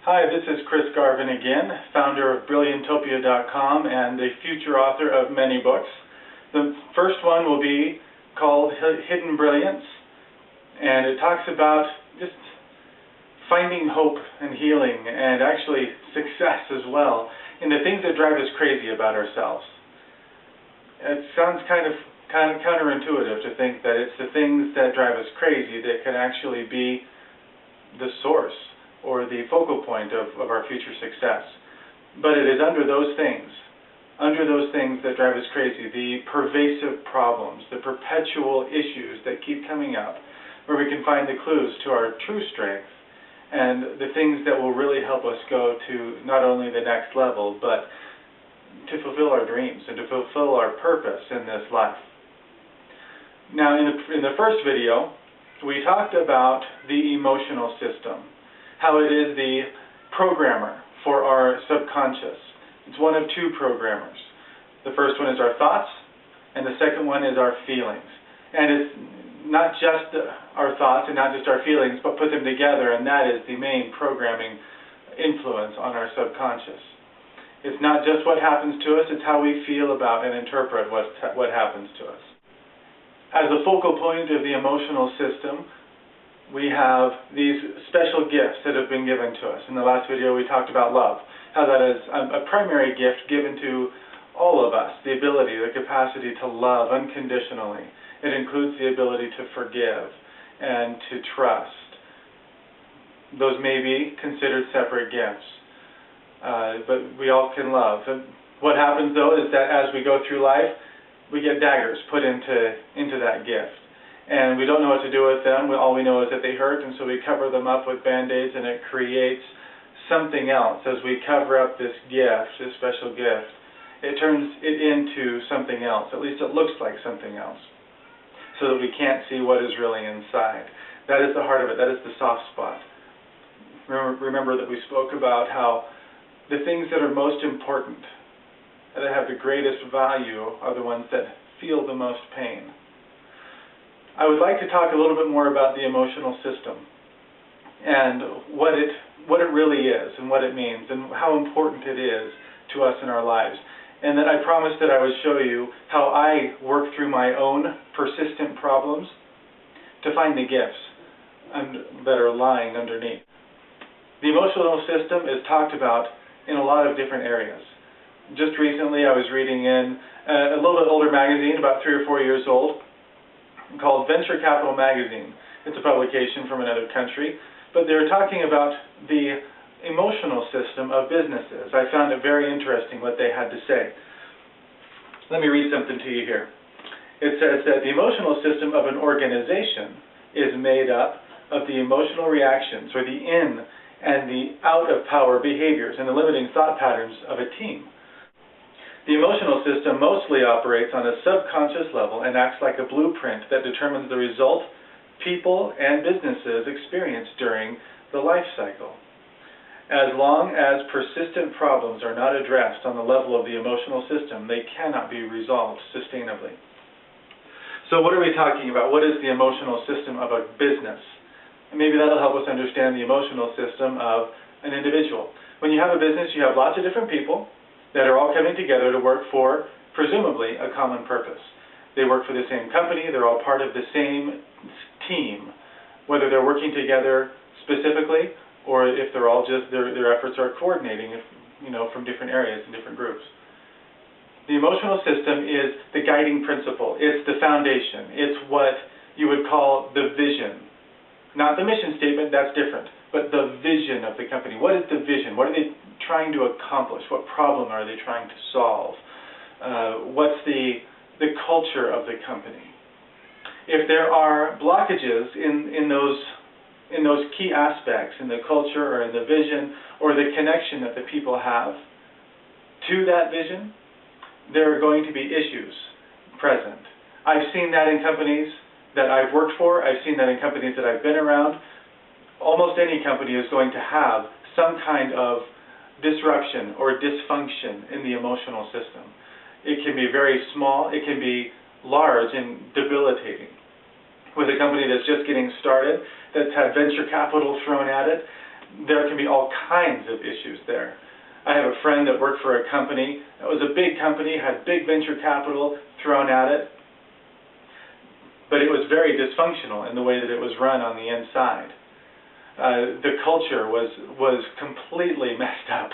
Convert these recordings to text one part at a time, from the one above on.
Hi, this is Chris Garvin again, founder of Brilliantopia.com and the future author of many books. The first one will be called Hidden Brilliance, and it talks about just finding hope and healing and actually success as well in the things that drive us crazy about ourselves. It sounds kind of counterintuitive to think that it's the things that drive us crazy that can actually be the source or the focal point of our future success. But it is under those things that drive us crazy, the pervasive problems, the perpetual issues that keep coming up, where we can find the clues to our true strength and the things that will really help us go to not only the next level, but to fulfill our dreams and to fulfill our purpose in this life. Now, in the first video, we talked about the emotional system, how it is the programmer for our subconscious. It's one of two programmers. The first one is our thoughts, and the second one is our feelings. And it's not just our thoughts and not just our feelings, but put them together, and that is the main programming influence on our subconscious. It's not just what happens to us, it's how we feel about and interpret what happens to us. As a focal point of the emotional system, we have these special gifts that have been given to us. In the last video we talked about love, how that is a primary gift given to all of us, the ability, the capacity to love unconditionally. It includes the ability to forgive and to trust. Those may be considered separate gifts, but we all can love. And what happens though is that as we go through life, we get daggers put into that gift. And we don't know what to do with them. All we know is that they hurt, and so we cover them up with Band-Aids, and it creates something else. As we cover up this gift, this special gift, it turns it into something else. At least it looks like something else, so that we can't see what is really inside. That is the heart of it. That is the soft spot. Remember that we spoke about how the things that are most important, that have the greatest value, are the ones that feel the most pain. I would like to talk a little bit more about the emotional system and what it really is and what it means and how important it is to us in our lives. And then I promised that I would show you how I work through my own persistent problems to find the gifts that are lying underneath. The emotional system is talked about in a lot of different areas. Just recently I was reading in a little bit older magazine, about 3 or 4 years old, called Venture Capital Magazine. It's a publication from another country, but they were talking about the emotional system of businesses. I found it very interesting what they had to say. Let me read something to you here. It says that the emotional system of an organization is made up of the emotional reactions, or the in and the out of power behaviors and the limiting thought patterns of a team. The emotional system mostly operates on a subconscious level and acts like a blueprint that determines the result people and businesses experience during the life cycle. As long as persistent problems are not addressed on the level of the emotional system, they cannot be resolved sustainably. So what are we talking about? What is the emotional system of a business? And maybe that'll help us understand the emotional system of an individual. When you have a business, you have lots of different people that are all coming together to work for, presumably, a common purpose. They work for the same company, they're all part of the same team, whether they're working together specifically or if they're all just, their efforts are coordinating, from different areas and different groups. The emotional system is the guiding principle. It's the foundation. It's what you would call the vision. Not the mission statement, that's different, but the vision of the company. What is the vision? What are they trying to accomplish? What problem are they trying to solve? What's the culture of the company? If there are blockages in those key aspects, in the culture or in the vision or the connection that the people have to that vision, there are going to be issues present. I've seen that in companies that I've worked for. I've seen that in companies that I've been around. Almost any company is going to have some kind of disruption or dysfunction in the emotional system. It can be very small, it can be large and debilitating. With a company that's just getting started, that's had venture capital thrown at it, there can be all kinds of issues there. I have a friend that worked for a company that was a big company, had big venture capital thrown at it, but it was very dysfunctional in the way that it was run on the inside. The culture was completely messed up,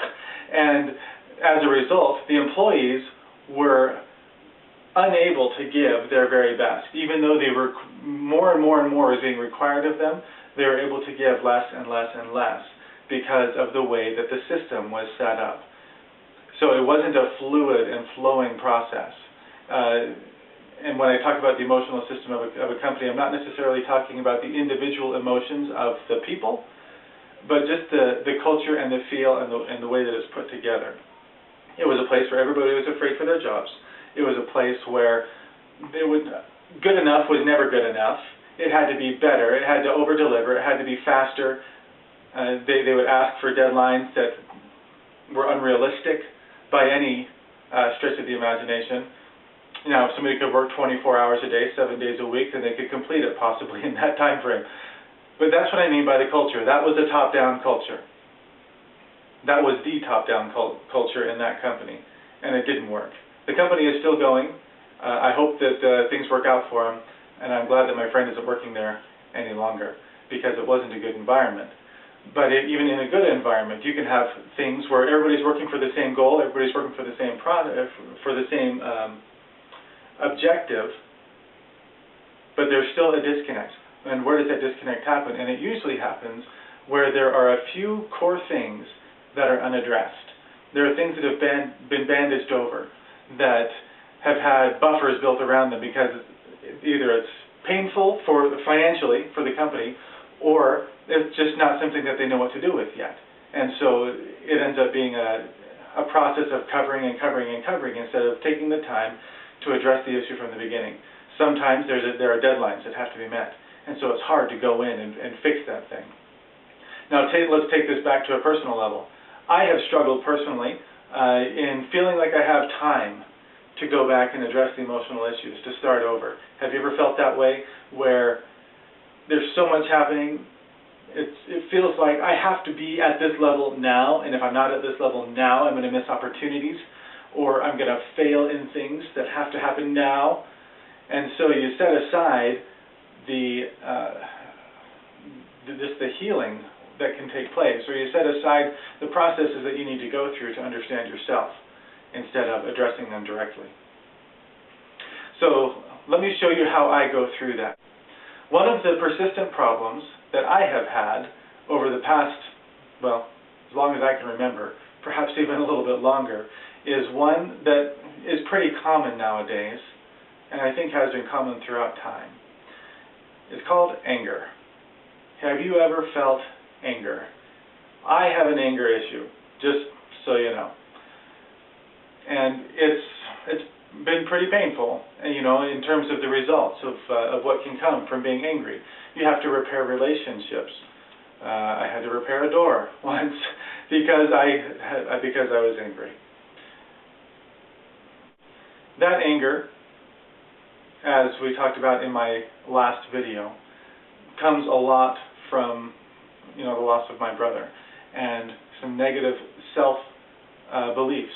and as a result, the employees were unable to give their very best. Even though they were more and more was being required of them, they were able to give less and less and less because of the way that the system was set up. So it wasn't a fluid and flowing process. And when I talk about the emotional system of a company, I'm not necessarily talking about the individual emotions of the people, but just the culture and the feel and the way that it's put together. It was a place where everybody was afraid for their jobs. It was a place where good enough was never good enough. It had to be better. It had to over-deliver. It had to be faster. They would ask for deadlines that were unrealistic by any stretch of the imagination. You know, if somebody could work 24 hours a day, 7 days a week, then they could complete it possibly in that time frame. But that's what I mean by the culture. That was a top-down culture. That was the top-down culture in that company, and it didn't work. The company is still going. I hope that things work out for them, and I'm glad that my friend isn't working there any longer, because it wasn't a good environment. But even in a good environment, you can have things where everybody's working for the same goal, everybody's working for the same product, for the same objective, but there's still a disconnect. And where does that disconnect happen? And it usually happens where there are a few core things that are unaddressed. There are things that have been bandaged over, that have had buffers built around them because either it's painful financially for the company, or it's just not something that they know what to do with yet. And so it ends up being a process of covering and covering and covering instead of taking the time to address the issue from the beginning. Sometimes there are deadlines that have to be met, and so it's hard to go in and fix that thing. Now let's take this back to a personal level. I have struggled personally in feeling like I have time to go back and address the emotional issues, to start over. Have you ever felt that way, where there's so much happening, it feels like I have to be at this level now, and if I'm not at this level now, I'm going to miss opportunities, or I'm going to fail in things that have to happen now. And so you set aside the healing that can take place, or you set aside the processes that you need to go through to understand yourself instead of addressing them directly. So let me show you how I go through that. One of the persistent problems that I have had over the past, well, as long as I can remember, perhaps even a little bit longer, is one that is pretty common nowadays, and I think has been common throughout time. It's called anger. Have you ever felt anger? I have an anger issue, just so you know. And it's been pretty painful, you know, in terms of the results of what can come from being angry. You have to repair relationships. I had to repair a door once because I was angry. That anger, as we talked about in my last video, comes a lot from, you know, the loss of my brother and some negative self-beliefs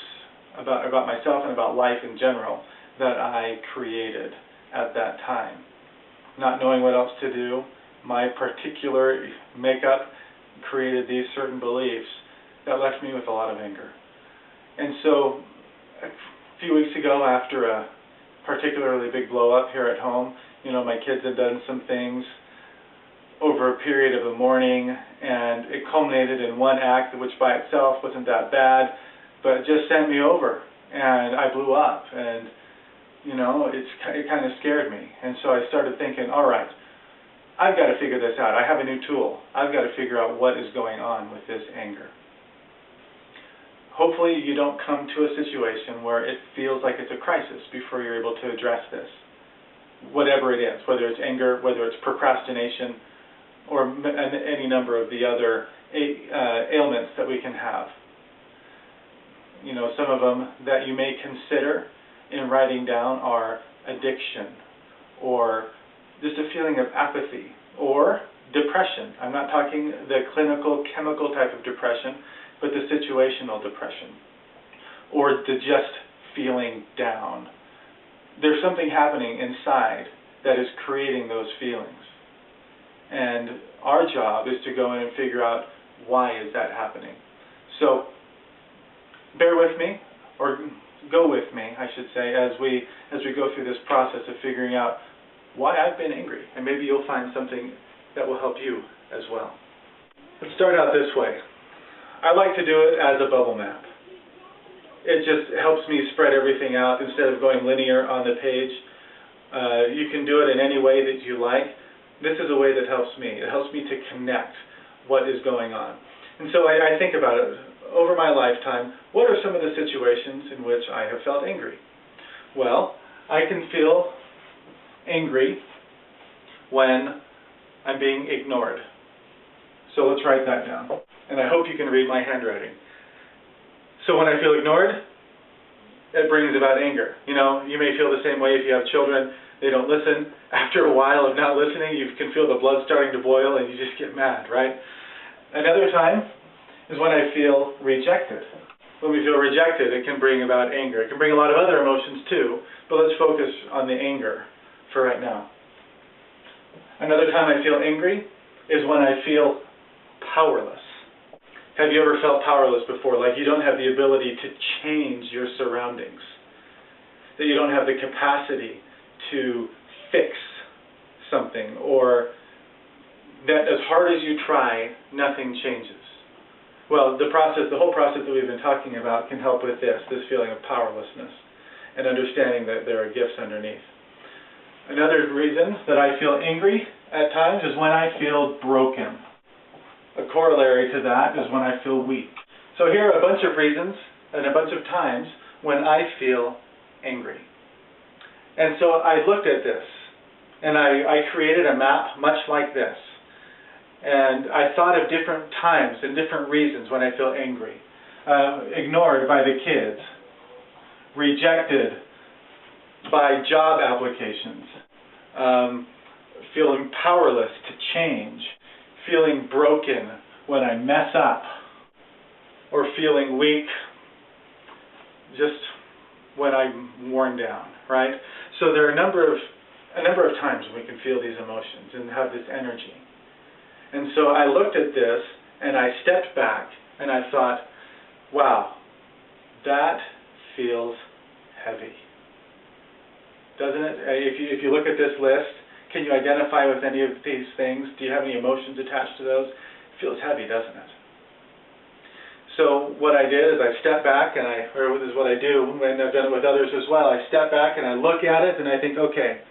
about myself and about life in general that I created at that time. Not knowing what else to do, my particular makeup created these certain beliefs that left me with a lot of anger. And so a few weeks ago, after a particularly big blow-up here at home, you know, my kids had done some things over a period of a morning, and it culminated in one act which by itself wasn't that bad, but it just sent me over, and I blew up, and, you know, it kind of scared me. And so I started thinking, all right, I've got to figure this out. I have a new tool. I've got to figure out what is going on with this anger. Hopefully you don't come to a situation where it feels like it's a crisis before you're able to address this. Whatever it is, whether it's anger, whether it's procrastination, or any number of the other ailments that we can have. You know, some of them that you may consider in writing down are addiction, or just a feeling of apathy, or depression. I'm not talking the clinical, chemical type of depression, but the situational depression, or the just feeling down. There's something happening inside that is creating those feelings. And our job is to go in and figure out, why is that happening? So bear with me, or go with me, I should say, as we go through this process of figuring out why I've been angry, and maybe you'll find something that will help you as well. Let's start out this way. I like to do it as a bubble map. It just helps me spread everything out instead of going linear on the page. You can do it in any way that you like. This is a way that helps me. It helps me to connect what is going on. And so I think about it. Over my lifetime, what are some of the situations in which I have felt angry? Well, I can feel angry when I'm being ignored. So let's write that down. And I hope you can read my handwriting. So when I feel ignored, it brings about anger. You know, you may feel the same way if you have children. They don't listen. After a while of not listening, you can feel the blood starting to boil and you just get mad, right? Another time is when I feel rejected. When we feel rejected, it can bring about anger. It can bring a lot of other emotions too, but let's focus on the anger for right now. Another time I feel angry is when I feel powerless. Have you ever felt powerless before? Like you don't have the ability to change your surroundings. That you don't have the capacity to fix something, or that as hard as you try, nothing changes. Well, the whole process that we've been talking about can help with this feeling of powerlessness and understanding that there are gifts underneath. Another reason that I feel angry at times is when I feel broken. A corollary to that is when I feel weak. So here are a bunch of reasons and a bunch of times when I feel angry. And so I looked at this, and I created a map much like this. And I thought of different times and different reasons when I feel angry. Ignored by the kids. Rejected by job applications. Feeling powerless to change. Feeling broken when I mess up. Or feeling weak just when I'm worn down, right? So there are a number of times when we can feel these emotions and have this energy. And so I looked at this and I stepped back and I thought, wow, that feels heavy. Doesn't it? If you look at this list, can you identify with any of these things? Do you have any emotions attached to those? It feels heavy, doesn't it? So what I did is I stepped back and this is what I do, and I've done it with others as well. I step back and I look at it and I think, okay,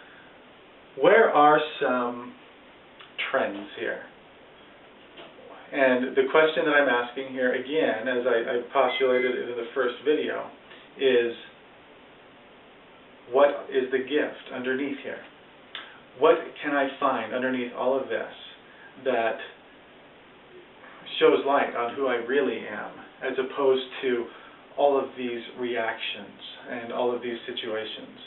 where are some trends here? And the question that I'm asking here again, as I postulated in the first video, is what is the gift underneath here? What can I find underneath all of this that shows light on who I really am, as opposed to all of these reactions and all of these situations?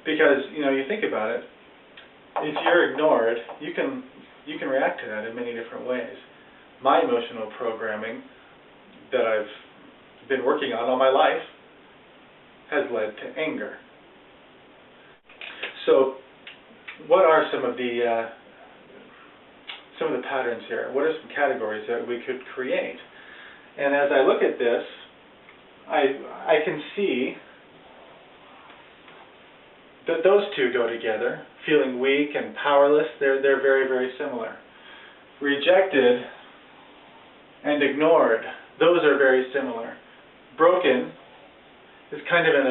Because, you know, you think about it, if you're ignored, you can react to that in many different ways. My emotional programming that I've been working on all my life has led to anger. So, what are some of the patterns here? What are some categories that we could create? And as I look at this, I can see that those two go together. Feeling weak and powerless, they're very, very similar. Rejected and ignored, those are very similar. Broken is kind of in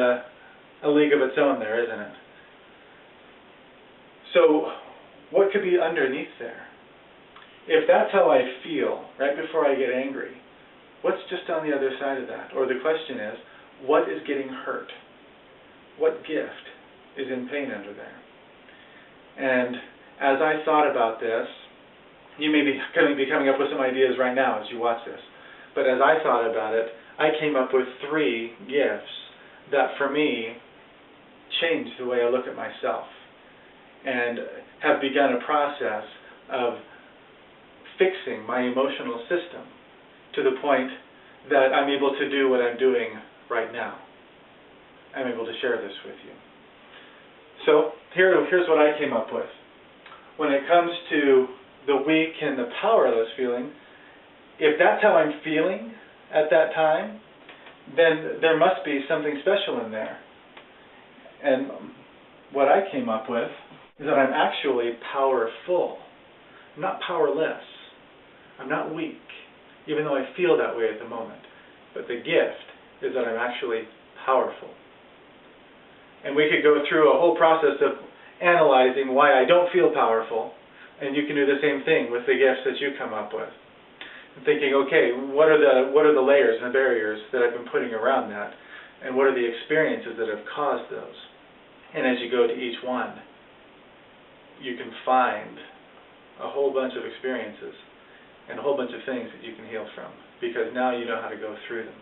a league of its own there, isn't it? So, what could be underneath there? If that's how I feel right before I get angry, what's just on the other side of that? Or the question is, what is getting hurt? What gift is in pain under there? And as I thought about this, you may be coming up with some ideas right now as you watch this, but as I thought about it, I came up with 3 gifts that for me changed the way I look at myself, and have begun a process of fixing my emotional system to the point that I'm able to do what I'm doing right now. I'm able to share this with you. So here's what I came up with. When it comes to the weak and the powerless feeling, if that's how I'm feeling at that time, then there must be something special in there. And what I came up with is that I'm actually powerful. I'm not powerless. I'm not weak, even though I feel that way at the moment. But the gift is that I'm actually powerful. And we could go through a whole process of analyzing why I don't feel powerful, and you can do the same thing with the gifts that you come up with. And thinking, okay, what are the layers and the barriers that I've been putting around that, and what are the experiences that have caused those? And as you go to each one, you can find a whole bunch of experiences and a whole bunch of things that you can heal from, because now you know how to go through them.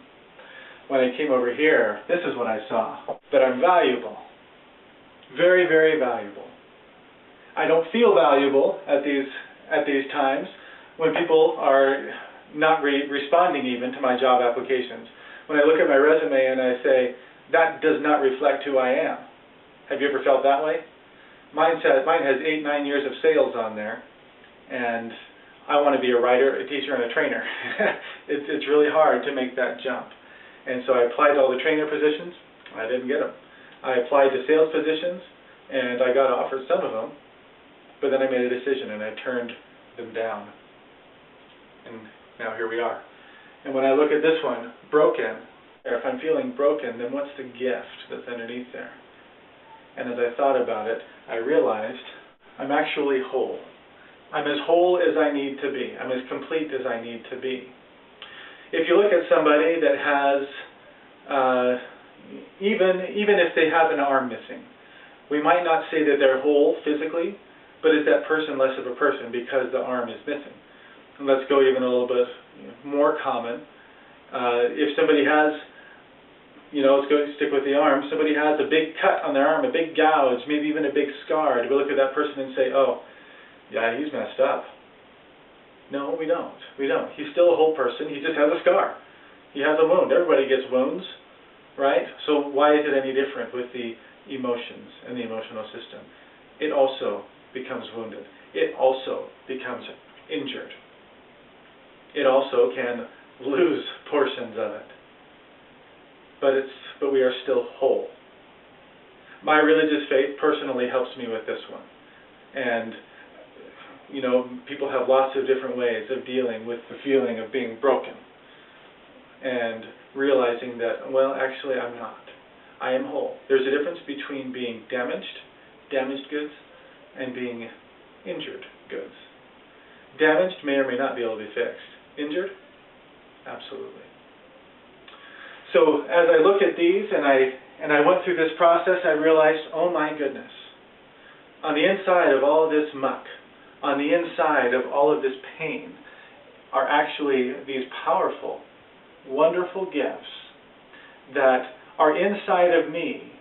When I came over here, this is what I saw, that I'm valuable. Very, very valuable. I don't feel valuable at these times when people are not responding even to my job applications. When I look at my resume and I say, that does not reflect who I am. Have you ever felt that way? Mine has 8-9 years of sales on there, and I want to be a writer, a teacher, and a trainer. It's really hard to make that jump. And so I applied to all the trainer positions. I didn't get them. I applied to sales positions, and I got offered some of them, but then I made a decision and I turned them down. And now here we are. And when I look at this one, broken, if I'm feeling broken, then what's the gift that's underneath there? And as I thought about it, I realized I'm actually whole. I'm as whole as I need to be. I'm as complete as I need to be. If you look at somebody that has, even if they have an arm missing, we might not say that they're whole physically, but is that person less of a person because the arm is missing? And let's go even a little bit more common. If somebody has, let's stick with the arm, somebody has a big cut on their arm, a big gouge, maybe even a big scar, do we look at that person and say, oh, yeah, he's messed up? No, we don't. We don't. He's still a whole person. He just has a scar. He has a wound. Everybody gets wounds, right? So why is it any different with the emotions and the emotional system? It also becomes wounded. It also becomes injured. It also can lose portions of it. But we are still whole. My religious faith personally helps me with this one. And people have lots of different ways of dealing with the feeling of being broken and realizing that, well, actually I'm not. I am whole. There's a difference between being damaged goods, and being injured goods. Damaged may or may not be able to be fixed. Injured? Absolutely. So as I look at these and I went through this process, I realized, oh my goodness, on the inside of all of this muck, on the inside of all of this pain, are actually these powerful, wonderful gifts that are inside of me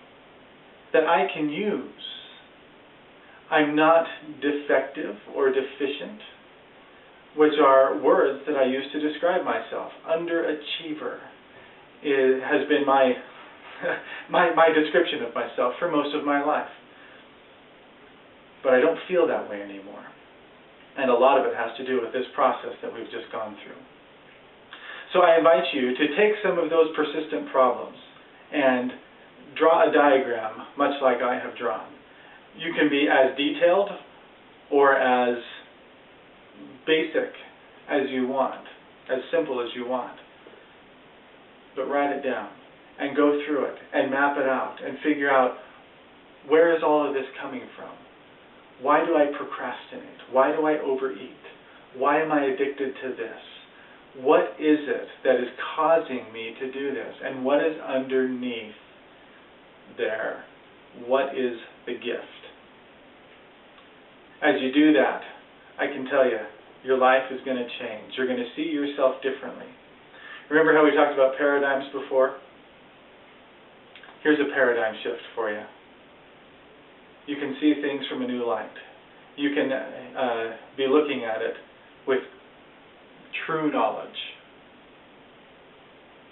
that I can use. I'm not defective or deficient, which are words that I use to describe myself. Underachiever has been my my description of myself for most of my life. But I don't feel that way anymore. And a lot of it has to do with this process that we've just gone through. So I invite you to take some of those persistent problems and draw a diagram, much like I have drawn. You can be as detailed or as basic as you want, as simple as you want. But write it down and go through it and map it out and figure out, where is all of this coming from? Why do I procrastinate? Why do I overeat? Why am I addicted to this? What is it that is causing me to do this? And what is underneath there? What is the gift? As you do that, I can tell you, your life is going to change. You're going to see yourself differently. Remember how we talked about paradigms before? Here's a paradigm shift for you. You can see things from a new light. You can be looking at it with true knowledge.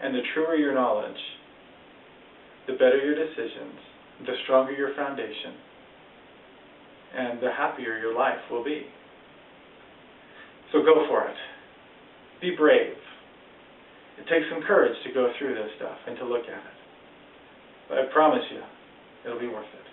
And the truer your knowledge, the better your decisions, the stronger your foundation, and the happier your life will be. So go for it. Be brave. It takes some courage to go through this stuff and to look at it. But I promise you, it'll be worth it.